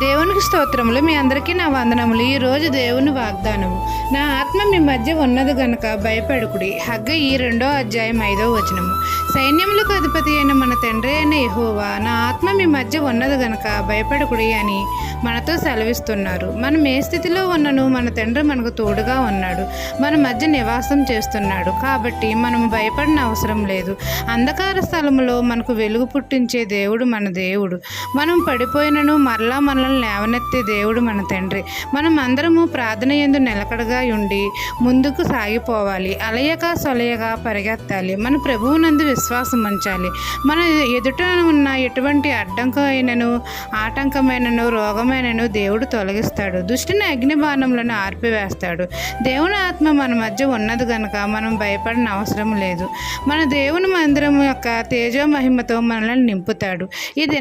దేవునికి స్తోత్రములు. మీ అందరికీ నా వందనములు. ఈరోజు దేవుని వాగ్దానము. నా ఆత్మ మీ మధ్య ఉన్నది గనుక భయపడుకుడి. హగ్గయి 2వ అధ్యాయం 5వ వచనము. సైన్యములకు అధిపతి అయిన మన తండ్రి అయిన యెహోవా నా ఆత్మ మీ మధ్య ఉన్నది గనుక భయపడుకుడి అని మనతో సెలవిస్తున్నారు. మనం ఏ స్థితిలో ఉన్నను మన తండ్రి మనకు తోడుగా ఉన్నాడు, మన మధ్య నివాసం చేస్తున్నాడు. కాబట్టి మనము భయపడిన అవసరం లేదు. అంధకార స్థలములో మనకు వెలుగు పుట్టించే దేవుడు మన దేవుడు. మనం పడిపోయినను మరలా మనల్ని లేవనెత్తే దేవుడు మన తండ్రి. మనం అందరము ప్రార్థన యందు నిలకడగా ఉండి ముందుకు సాగిపోవాలి. అలయక సొలయగా పరిగెత్తాలి. మన ప్రభువునందు విశ్వాసం ఉంచాలి. మన ఎదుట ఉన్న ఎటువంటి అడ్డంకమైనను ఆటంకమైనను రోగమైనను దేవుడు తొలగిస్తాడు. దుష్టుని అగ్ని బాణములను ఆర్పివేస్తాడు. దేవుని ఆత్మ మన మధ్య ఉన్నది కనుక మనం భయపడిన అవసరం లేదు. మన దేవుని మందిరం యొక్క తేజో మహిమతో మనల్ని నింపుతాడు. ఈ దినం